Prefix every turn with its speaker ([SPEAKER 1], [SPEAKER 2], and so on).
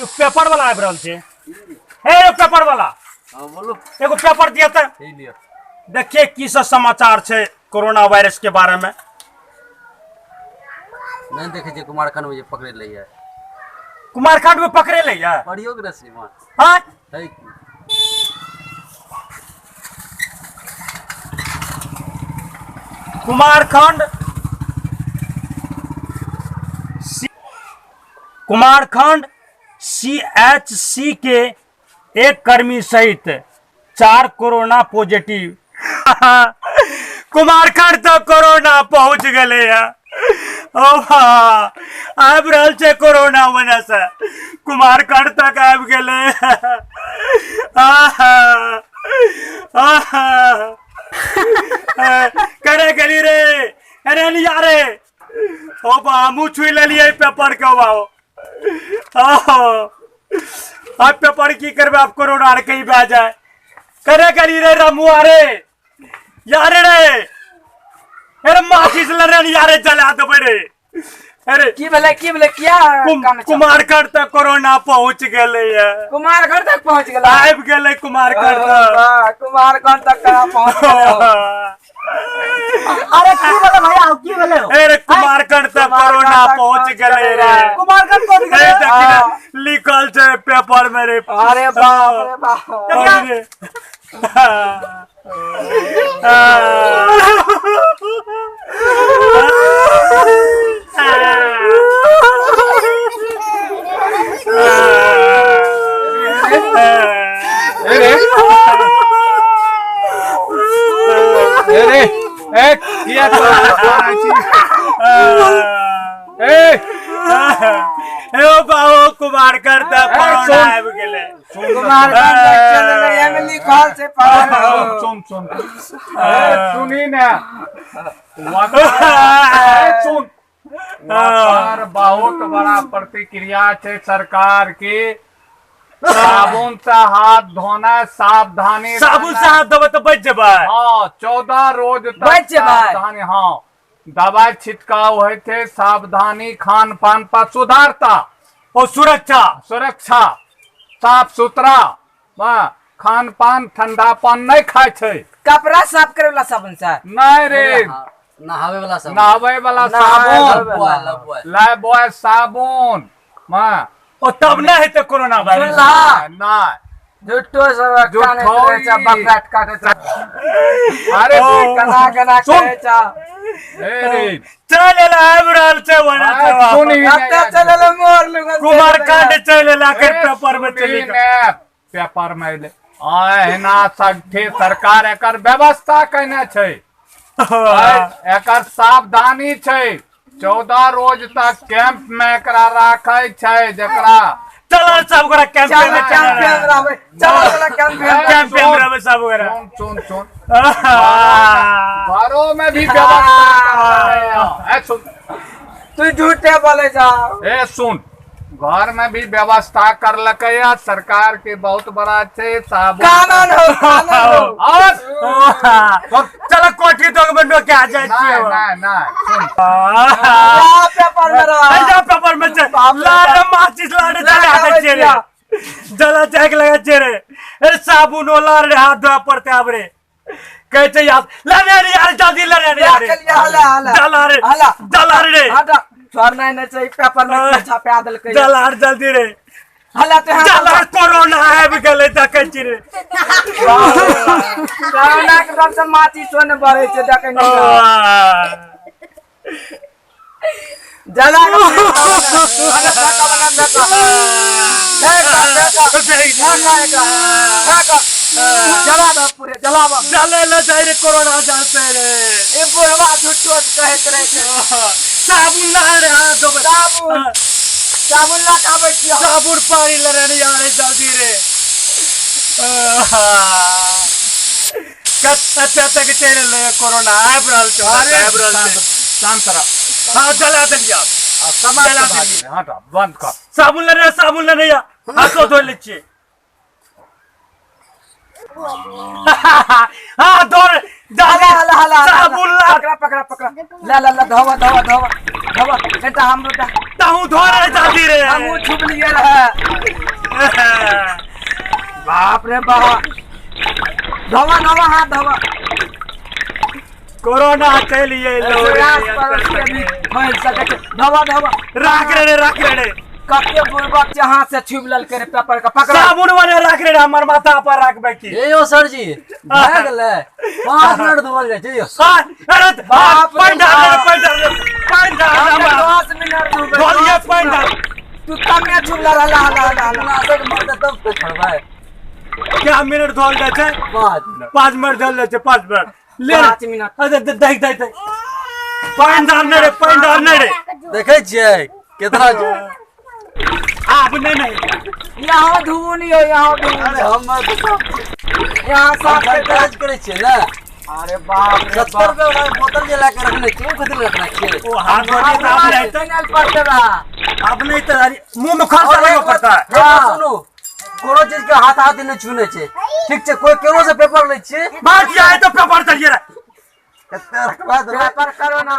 [SPEAKER 1] Paper वाला आबि रहल छै। हे पेपर वाला,
[SPEAKER 2] हाँ बोलो।
[SPEAKER 1] एगो पेपर दिया त। देखिए की सब समाचार छै कोरोना वायरस के बारे में।
[SPEAKER 2] नहीं देखे छे कुमारखंड में जे पकड़े ले है।
[SPEAKER 1] कुमारखंड में पकड़े ले है।
[SPEAKER 2] पढ़ियो के रस्सी में।
[SPEAKER 1] हाँ
[SPEAKER 2] है
[SPEAKER 1] कुमारखंड CHC के एक कर्मी सहित 4 कोरोना पॉजिटिव। कुमारखंड तक कोरोना पहुंच गए है। आबि रहल छै कोरोना वजह से कुमारखंड तक आबि गेले। करे गेली रे, अरे लिया रे, ओ बा हमू छुई लेलिए पेपर के बाओ। अब पेपर की करबे, अब कोरोना कहीं बह जाए। करे गेली रे रमुआ रे, यार रे, अरे माचिस लड़े यारे जला देबे रे। अरे
[SPEAKER 3] की बोले क्या
[SPEAKER 1] कुमारखंड तक कोरोना पहुंच गेले है।
[SPEAKER 3] कुमारखंड तक पहुंच गेला,
[SPEAKER 1] आबि गेले कुमारखंड तक।
[SPEAKER 3] कुमारखंड तक कहां पहुंच गेले। अरे की बोले भैया, की बोले?
[SPEAKER 1] अरे कुमारखंड तक कोरोना पहुंच गेले रे।
[SPEAKER 3] कुमारखंड पहुंच गेले,
[SPEAKER 1] देखिए लिखल छै पेपर में रे।
[SPEAKER 3] अरे बाप रे बाप।
[SPEAKER 1] कुमारखंड तक कोरोना आबि गेले।
[SPEAKER 3] कुमारखंड तक चलले एमे लिखल छै पढ़।
[SPEAKER 4] सुन सुनी ना, सुन बहुत बड़ा प्रतिक्रिया है सरकार की। साबुन से हाथ धोना, सावधानी,
[SPEAKER 1] साबुन से हाथ धोबे तो बच जेबै।
[SPEAKER 4] हाँ 14 रोज तक
[SPEAKER 3] बच जेबै।
[SPEAKER 4] सावधानी, हाँ दवाई छिड़काव होय थे, सावधानी, खान पान पर सुधारता
[SPEAKER 1] और
[SPEAKER 4] सुरक्षा, साफ सुथरा, खान पान, ठंडा पान नहीं खाए छे।
[SPEAKER 3] कपड़ा साफ करे वाला साबुन से
[SPEAKER 4] नहीं रे,
[SPEAKER 2] नहावे वाला साबुन,
[SPEAKER 4] नहावे वाला साबुन, लाइफबॉय साबुन,
[SPEAKER 1] और तब नहीं है तो कोरोना वायरस
[SPEAKER 4] नहीं।
[SPEAKER 3] झूठो सब काने छ बकराट काटे छ।
[SPEAKER 4] अरे
[SPEAKER 3] कना करे छ।
[SPEAKER 4] रे
[SPEAKER 1] चलेला आबरल छै वना छै।
[SPEAKER 4] सुनी
[SPEAKER 3] कत्ते चलेले मोर लुगा।
[SPEAKER 1] कुमारखंड चलेला के पेपर में चली गए।
[SPEAKER 4] पेपर में एना सगठे सरकार एकर व्यवस्था कने छै। एकर सावधानी छै। 14 रोज तक कैंप में एकरा राखे छै, जकरा
[SPEAKER 1] चलो सब ओकरा कैंपेन में
[SPEAKER 3] कैंपेन रहबे, चलो वाला
[SPEAKER 1] कैंपेन रहबे सब ओकरा।
[SPEAKER 4] सुन घरों में भी व्यवस्था। सुन
[SPEAKER 3] तू झूठे बोले जा।
[SPEAKER 4] सुन घर में भी व्यवस्था कर लके सरकार के बहुत बड़ा छै। साबुन
[SPEAKER 3] कानून हो।
[SPEAKER 4] और
[SPEAKER 1] चलो कोठी तो में नो क्या जाय छियै।
[SPEAKER 4] नहीं
[SPEAKER 3] पेपर में रहा।
[SPEAKER 1] आइजा पेपर में छै। लाड़ माचिस लाड़ जला दे छै रे, जला जाग लगा छै रे। अरे साबुन वाला रे हाथ धोए पड़ते आब रे। कहे छै यार लड़े रे यार, जल्दी लड़े रे यार। जला रे
[SPEAKER 3] हटा छोड़ना नहीं चाहिए। पेपर में छापा देल के
[SPEAKER 1] जला जल्दी रे।
[SPEAKER 3] हला तो
[SPEAKER 1] जला कोरोना आबि गेले देखे छी रे।
[SPEAKER 3] कोरोना के डर से माची सोने बढ़े छै देखे नहीं। जला जला दो पूरे जलावा।
[SPEAKER 1] जले ले जाय रे कोरोना जाते रे।
[SPEAKER 3] ए बुढ़वा झूठो कहत रहे छै।
[SPEAKER 1] साबुन ला रे हाथ धोबे।
[SPEAKER 3] साबुन ला काबे छियो।
[SPEAKER 1] साबुन पानी ले रे यार जल्दी रे। कत्ते तक चले ले कोरोना आबि रहल छै। आबि रहल छै।
[SPEAKER 4] शांत रह।
[SPEAKER 1] हाँ जला देलिया।
[SPEAKER 4] जला देलिया। हटा बंद कर।
[SPEAKER 1] साबुन ले रे या हाथो धो ले छियै। हाँ दौड़ साबुन ला।
[SPEAKER 3] पकड़ा ला धोवा सेटा हम
[SPEAKER 1] ताहू धो रे जल्दी रे।
[SPEAKER 3] हम छुप लिए रहे। बाप रे बाप धवा धवा हाथ धवा
[SPEAKER 1] कोरोना के लिए
[SPEAKER 3] फैल सके छै। धवा धवा
[SPEAKER 1] राख रे
[SPEAKER 3] कते बुड़बक छै हाथ से छुब लेल करे पेपर का पकड़ा
[SPEAKER 1] साबुन वाले राख रे हमर माथा पर राखबे की
[SPEAKER 2] ये यो सर जी भए गेलै 5 मिनट धोल जाइ छै यो
[SPEAKER 1] अरे
[SPEAKER 3] बाप रे
[SPEAKER 1] पैंट डाल
[SPEAKER 3] 10 मिनट डूबे
[SPEAKER 1] बोलिए पैंट डाल
[SPEAKER 3] तू तन्ने छुब ला ला ला ला
[SPEAKER 2] नाटक मरते तब तो छोड़बै
[SPEAKER 1] क्या मिनट धोल जाए छै 5 मिनट धोल जाए छै 5 मिनट ले
[SPEAKER 3] 5 मिनट
[SPEAKER 1] अरे देख पैंट डालने रे
[SPEAKER 2] देखै छियै कितना
[SPEAKER 1] आप नहीं
[SPEAKER 3] यहाँ धुओ नहीं हो यहाँ धुओ
[SPEAKER 2] अरे हम
[SPEAKER 3] यहाँ साफ
[SPEAKER 2] काज करै छियै ने
[SPEAKER 3] अरे बाप रे
[SPEAKER 2] 70 रुपया वाला बोतल जे ला के रखने छियै ओ कथि रखना छियै
[SPEAKER 1] वो हाथ धोने का आप नहीं
[SPEAKER 3] चैनल पर चला
[SPEAKER 1] आप नहीं तो मुंह में खांसा लगा पड़ता है
[SPEAKER 2] हाँ सुनो कोनो चीज के हाथ नहीं छूने छै ठीक छै कोई केरो से पेपर लै छियै
[SPEAKER 1] बात ये है तो पेपर चाहिए
[SPEAKER 2] कते रखबा
[SPEAKER 3] पेपर करो ना